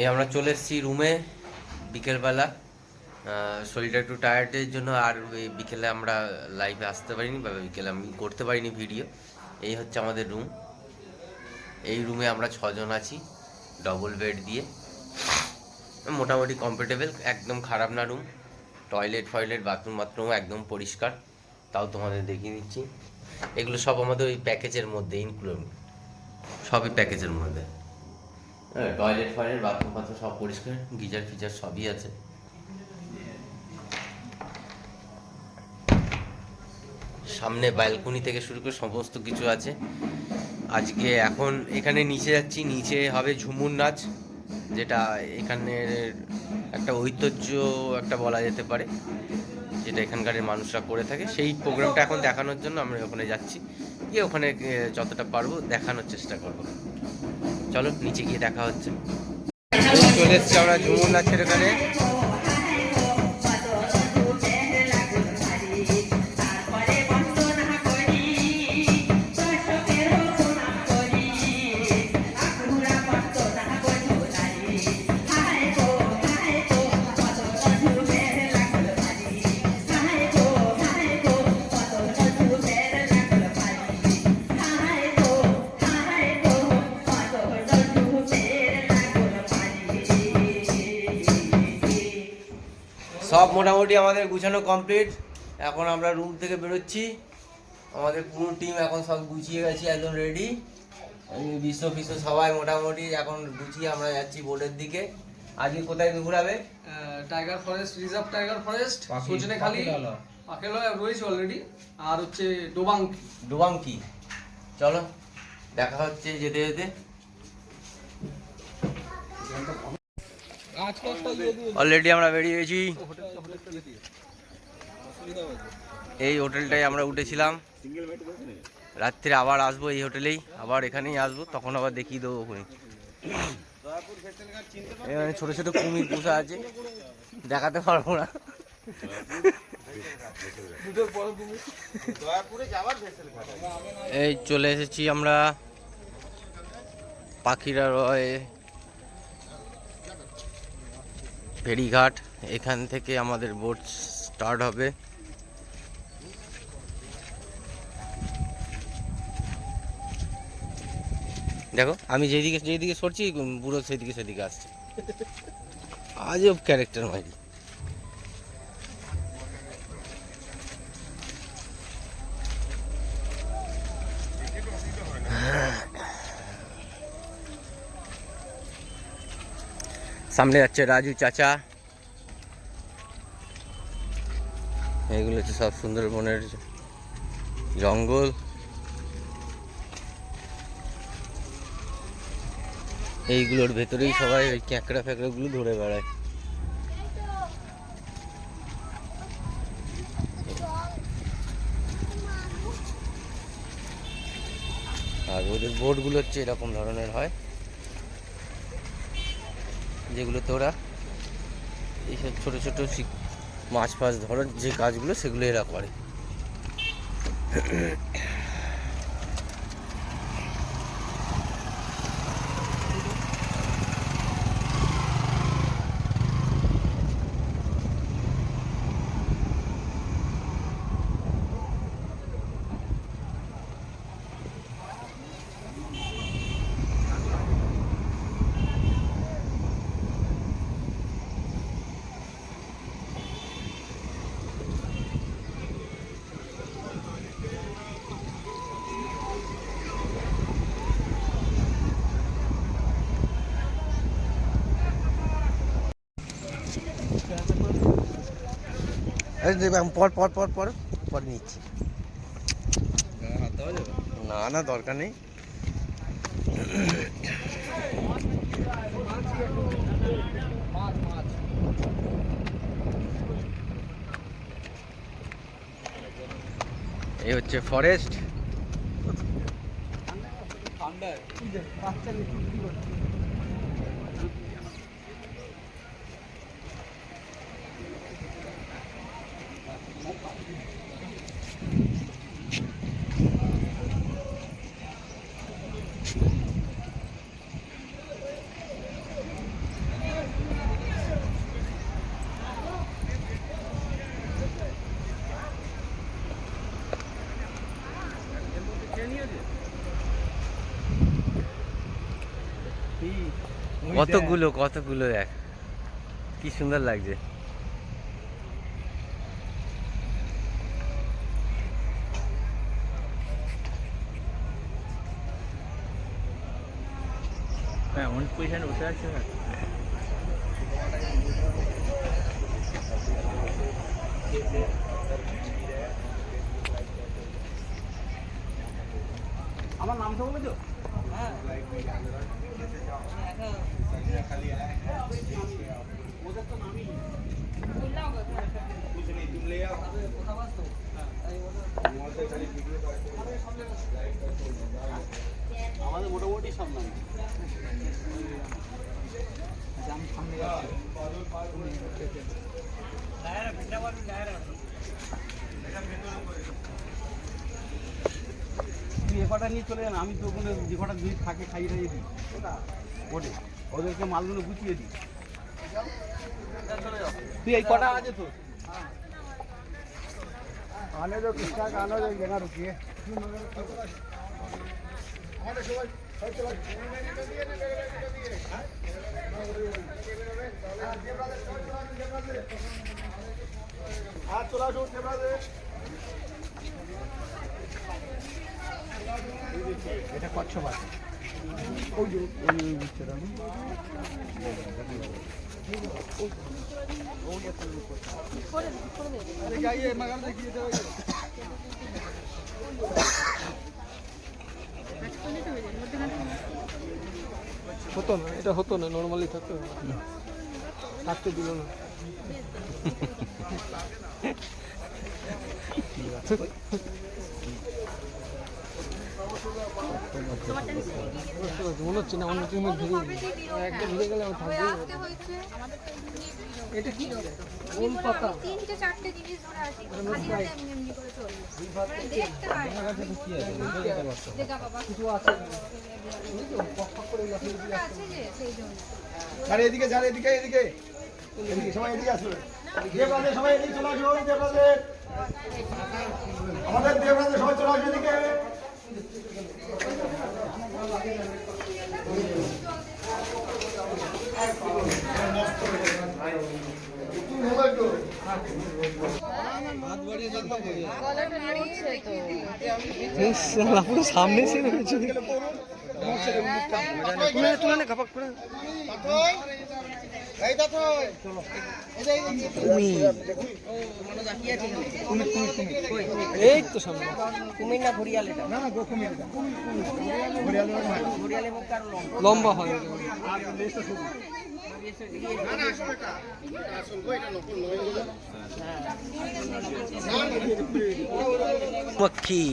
এই আমরা চলে এসেছি রুমে বিকেলবেলা। শরীরটা একটু টায়ার্ডের জন্য আর ওই বিকেলে আমরা লাইভে আসতে পারিনি বা বিকেলে আমি করতে পারিনি ভিডিও। এই হচ্ছে আমাদের রুম। এই রুমে আমরা 6 জন আছি, ডবল বেড দিয়ে। মোটামুটি কমফোর্টেবল, একদম খারাপ না রুম। টয়লেট বাথরুম একদম পরিষ্কার। তাও তোমাদের দেখিয়ে দিচ্ছি। এগুলো সব আমাদের ওই প্যাকেজের মধ্যে ইনক্লুড, সবই প্যাকেজের মধ্যে। হ্যাঁ, টয়লেট বাথরুম সব পরিষ্কার, গিজার ফিজার সবই আছে। সামনে ব্যালকনি থেকে শুরু করে সমস্ত কিছু আছে। আজকে এখন এখানে নিচে যাচ্ছি, নিচে হবে ঝুমুর নাচ, যেটা এখানের একটা ঐতিহ্য একটা বলা যেতে পারে, যেটা এখানকার মানুষরা করে থাকে। সেই প্রোগ্রামটা এখন দেখানোর জন্য আমরা ওখানে যাচ্ছি, গিয়ে ওখানে যতটা পারবো দেখানোর চেষ্টা করব। চলো নিচে গিয়ে দেখা হচ্ছে। চলে এসছি আমরা ঝুমুর নাচের এখানে। সব মোটামুটি আমাদের গুছানো কমপ্লিট। এখন আমরা রুম থেকে বেরোচ্ছি। আমাদের পুরো টিম এখন সব গুছিয়ে গেছি, একদম রেডি। বিশ্ব সবাই মোটামুটি এখন গুছিয়ে আমরা যাচ্ছি বোর্ডের দিকে। আজকে কোথায় ঘুরাবে? Tiger forest, reserve tiger forest, Sajnekhali, Pakhiralaya রয়েছে অলরেডি, আর হচ্ছে ডোবাংকি। চলো দেখা হচ্ছে যেতে যেতে। অলরেডি আমরা বেরিয়ে গেছি। এই হোটেলটাই আমরা উঠেছিলাম। রাত্রে আবার আসবো এই হোটেলেই, আবার এখানেই আসবো, তখন আবার দেখিয়ে দেবো ওখানে। এখানে ছোট ছোট কুমির পোষা আছে, দেখাতে পারবো না। এই চলে এসেছি আমরা পাখিরালয় ফেরিঘাট। এখান থেকে আমাদের বোট স্টার্ট হবে। দেখো আমি যেদিকে সরছি পুরো সেদিকে আসছে। আজব ক্যারেক্টার মারি। সামনে যাচ্ছে রাজু চাচা। এইগুলো হচ্ছে সব সুন্দরবনের জঙ্গল। এইগুলোর ভেতরেই সবাই ওই ক্যাঁকড়া ফ্যাঁকড়াগুলো ধরে বেড়ায়। আর ওদের বোটগুলো হচ্ছে এরকম ধরনের হয়, যেগুলোতে ওরা এইসব ছোটো ছোটো মাছ ফাছ ধরার যে কাজগুলো সেগুলো এরা করে। পর পর পর পর পর নিচ্ছি। না না দরকার নেই। এই হচ্ছে ফরেস্ট। কতগুলো কতগুলো দেখ, কি সুন্দর লাগছে। হ্যাঁ অনেক পয়সা বসে আছে। আমার নামটা বলেছো? হ্যাঁ আমাদের মোটামুটি সব নাম। আমি সামনে যাচ্ছি। তুই এ কটা নিয়ে চলে যান, আমি তো ওখানে যে কটা দুই থাকে খাইয়ে খাইয়ে দিই ওটে, ওদেরকে মালগুলো গুছিয়ে দিই। তুই এই কটা আছে তো आने दो, किसका आने दो, जगह रुकिए। এটা কচ্ছ বাস ওই যে अरे जाइए मगर देखिए तो হতো না, এটা হতো না, নর্মালি থাকতো থাকতে দিল না। মনে হচ্ছে না অন্য টিমের ধরে একটা ধরে গেলে আমার থাকবে। এটা কি কোন পাতা? তিনটে চারটে জিনিস ধরে আসি খালি হাতে এমনি এমনি করে চলবে, দেখতে হয় না। কি আছে দেখা বাবা কিছু আছে এই তো পক করে লাফিয়ে দিয়ে আছে যে সেই জন্য। আরে এদিকে যারে এদিকে এদিকে এদিকে সবাই এদিকে আসো, দেবরাজে সবাই এদিকে চলে আসো, দেবরাজে আমাদের দেবরাজে সবাই চলে আসো এদিকে। পুরো সামনে সে রয়েছে তুলে খাপাক করে এই তো সামনে কুমির না ঘড়িয়াল, এটা না না কুমির, ঘড়িয়ালে লম্বা হয় মক্খি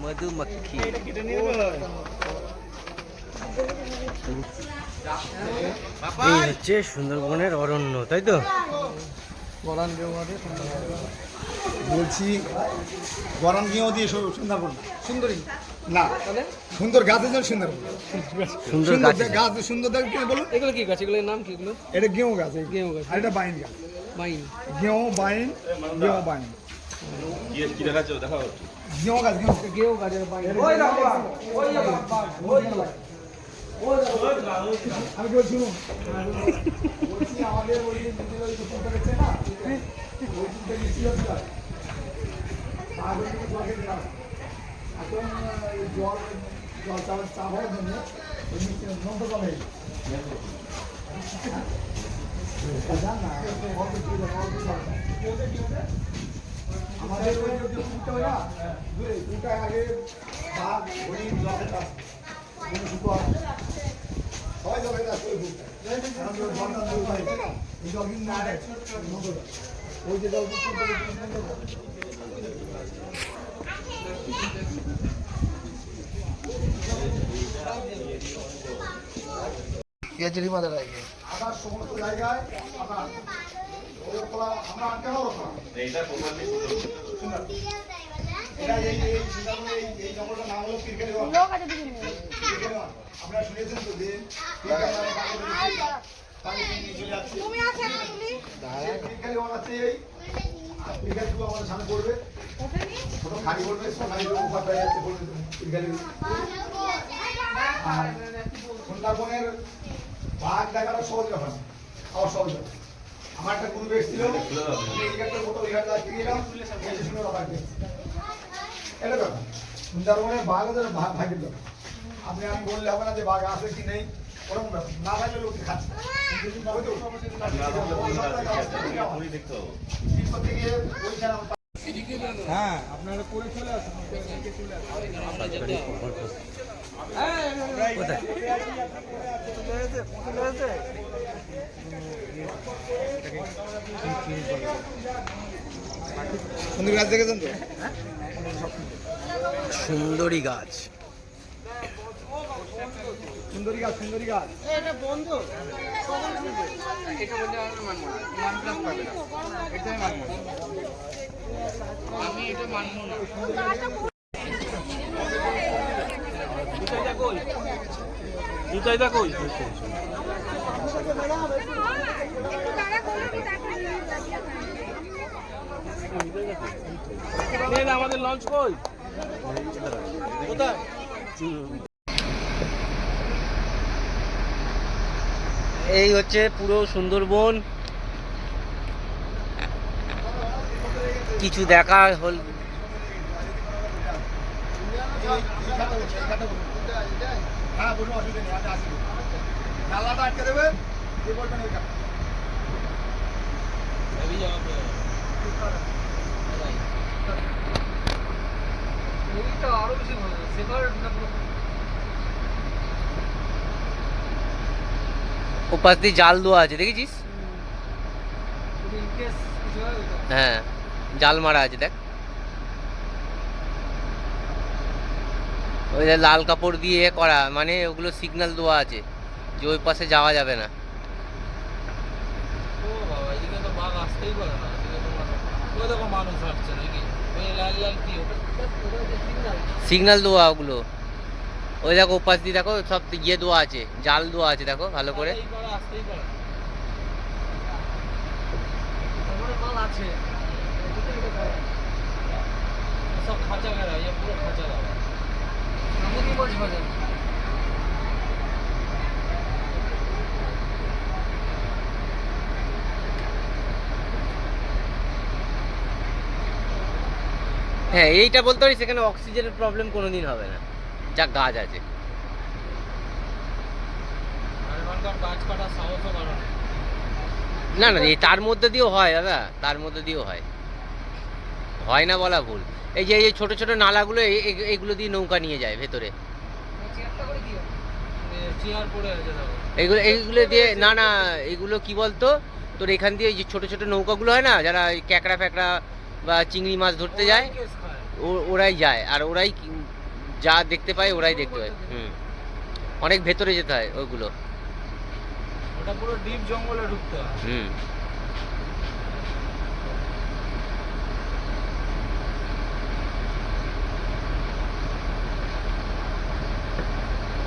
মধুমক্খি। এই হচ্ছে সুন্দরবনের অরণ্য, তাই তো? বলছি গরম গিয়েও দিয়ে সুন্দরবন সুন্দরী না সুন্দর গাছের জন্য সুন্দরবন, সুন্দর সুন্দর গাছ। গাছ সুন্দর দেখ কি বলুন। এগুলো কি গাছ? এগুলোর নাম কি? এগুলো এটা গেঁও গাছ, গেঁও গাছ, আর এটা বাইন গাছ, বাইন গেঁও বাইন গেঁও বাইন গেঁও গাছ গেঁও গাছের বাইন। আমি কি বলছি বলছি আমাদের ওই যে না এখন জল জল চাওয়ার চাপ হওয়ার জন্য নষ্ট জল হয়ে আমাদের দুটা আগে বাঘ হরিণ জলের কাজ সবাই জলের কাজ করে জল কিন্তু না ওই যে জল আবার সমস্ত জায়গায় আবার আমরা আটকানো এটা এই জঙ্গলটার নাম হলো ক্রিকেট। আপনারা শুনেছেন তো যে আমাদের সামনে পড়বে, ছোট খাড়ি পড়বে, খাড়ি উপর যাচ্ছে পড়বে। আর সুন্দরবনের বাঘ দেখানো সহজ ব্যাপার না, খাওয়া সহজ ব্যাপার। আমার একটা গ্রুপ এসেছিল, এটা ব্যাপার সুন্দরবনের বাঘ ওদের ভাগের ব্যাপার। আপনি আমি বললে হবে না যে বাঘ আছে কি নেই, ওরকম ব্যাপার না, ভাগলে লোক খাচ্ছে। হ্যাঁ আপনারা করে চলে আসুন। সুন্দর গাছ দেখেছেন তো? সুন্দরী গাছ। সুন্দরী গাছ, সুন্দরী গাছ। এটা বন্ধ এটা বলতে আমি মানবো না, মান প্লাস পাবে না, এটাই মানবো না। আমি এটা মানবো না। জুতাইটা কই? আমাদের লঞ্চ কই? কোথায়? এই হচ্ছে পুরো সুন্দরবন। কিছু দেখা হল। হ্যাঁ কোনো অসুবিধা নেই, আমি আসি। নালাটা আটকে দেবে, দিয়ে বলবেন ওইখানে। আরো বেশি ভালো সেবার ওপাশ দিয়ে জাল দেওয়া আছে, দেখেছিস? হ্যাঁ, জাল মারা আছে, দেখ। ওই যে লাল কাপড় দিয়ে করা, মানে ওগুলো সিগন্যাল দেওয়া আছে যে ওই পাশে যাওয়া যাবে না। ও বাবা, এদিকে তো বাঘ আসতেই পারে না, এদিকে তো ওই দেখো মানুষ হাঁটছে নাকি, ওই লাল লাল কি সিগন্যাল দেওয়া ওগুলো। ওই দেখো ওপাশ দিয়ে দেখো সব ইয়ে দেওয়া আছে, জাল দেওয়া আছে, দেখো ভালো করে। আসতেই পারে। মাল আছে সব খাঁচা গেরা, ইয়ে পুরো খাঁচা গেরা। আমি কি বলছি ভাই? হ্যাঁ, এইটা বলতে পারি সেখানে অক্সিজেনের প্রবলেম কোনোদিন হবে না, যা গাছ আছে। আর এখানকার গাছ কাটার সাহসও কারণ না না, এই তার মধ্যে দিয়েও হয় দাদা, তার মধ্যে দিয়েও হয়, হয় না বলা ভুল। এই যে ছোট ছোট নালাগুলো, এগুলো দিয়ে নৌকা নিয়ে যায় ভেতরে। চেয়ার পড়ে আছে দেখো। এইগুলো দিয়ে না না, এগুলো কি বলতো তোর, এখান দিয়ে যে ছোট ছোট নৌকাগুলো হয় না, যারা ক্যাকড়া ফ্যাকড়া বা চিংড়ি মাছ ধরতে যায়, ওরাই যায়, আর ওরাই যা দেখতে পায় ওরাই দেখতে পায়। অনেক ভেতরে যেতে হয় ওইগুলো। ওটা পুরো ডিপ জঙ্গলে ঢুকতে হয়।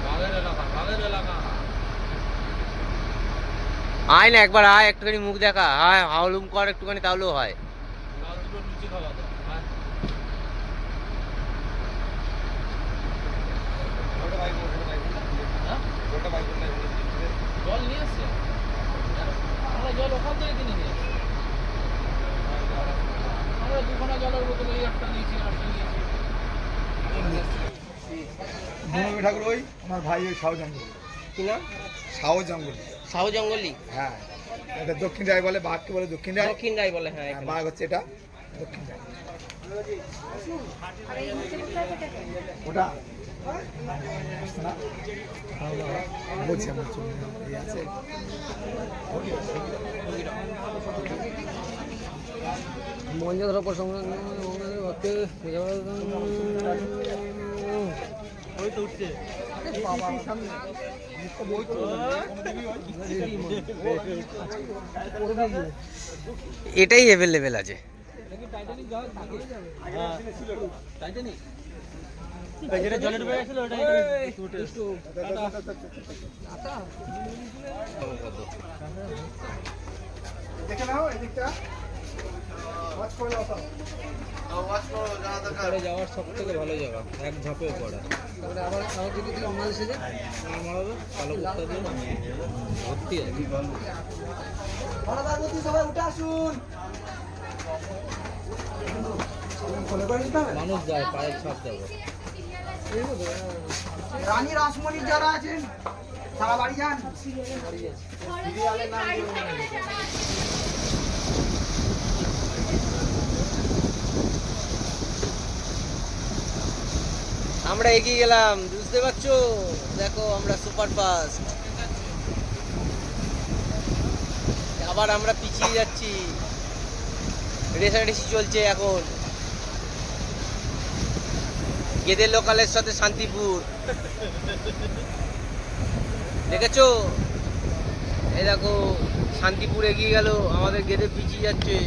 বাঘের এলাকা, বাঘের এলাকা। আয় না একবার, আয় একটুখানি মুখ দেখা, হায় হাউলুম কর একটুখানি, তাহলেও হয়। লাল দুটো লুচি খাওয়া দাও। জল নিয়ে আসছে, আমরা জল ওখান থেকে কিনে নিয়ে আসছি। আমরা দুখানা জলের বোতলে একটা নিয়েছি, একটা নিয়েছি। ধনুমি ঠাকুর ওই আমার ভাই, ওই শাহ জঙ্গল। কি নাম? শাহ জঙ্গল। শাহ জঙ্গলি। হ্যাঁ, এটা দক্ষিণ রায় বলে, বাঘকে বলে দক্ষিণ রায়। দক্ষিণ রায় বলে, হ্যাঁ। হ্যাঁ, বাঘ হচ্ছে এটা দক্ষিণ রায়। ওটা না, বলছি আমার চলে এই আছে। মঞ্জুর প্রসঙ্গ ওই তো উঠছে। এটাই অ্যাভেলেবেল আছে। যেটা জলে ডুবে গেছিল ওটাই দেখে নাও এদিকটা। ওয়াচ করে দাও সব। ওখানে যাওয়ার সব থেকে ভালো জায়গা, এক ঝাঁপে পড়া। তারপরে আবার যদি তুই মাল এসে যায় মারাবে কালো কুত্তা দিয়ে ভর্তি আছে। সবাই উঠে আসুন। মানুষ যায় পায়ের ছাপ যাবে। রানী রাসমণি যারা আছেন সারা বাড়ি যান। আমরা এগিয়ে গেলাম, বুঝতে পারছো? দেখো আমরা সুপার ফাস্ট, আবার আমরা পিছিয়ে যাচ্ছি। রেসারেসি চলছে এখন গেদে লোকালের সাথে শান্তিপুর, দেখেছো? এই দেখো শান্তিপুর এগিয়ে গেল, আমাদের গেদে পিছিয়ে যাচ্ছে।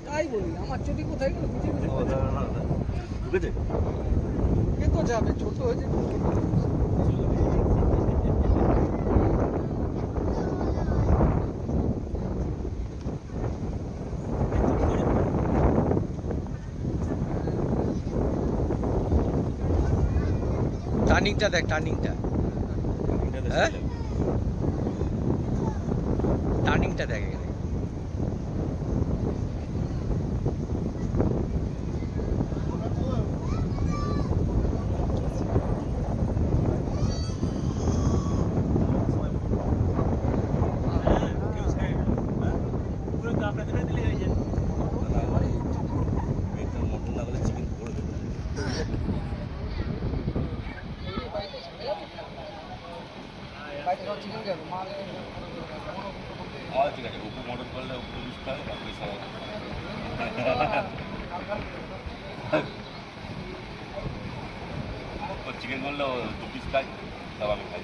তাই বলি আমার চটি কোথায় গেল বুঝে ঢুকেছে? কে তো যাবে ছোট হয়েছে। টার্নিংটা দেখ, টার্নিংটা, হ্যাঁ টার্নিংটা দেখ এখানে। চিকেন কেন মাল ঠিক আছে, উপর মটর করলে উপর ইউজ করে বাকি সব চিকেন করলে 2 পিস খাই, সব আমি খাই।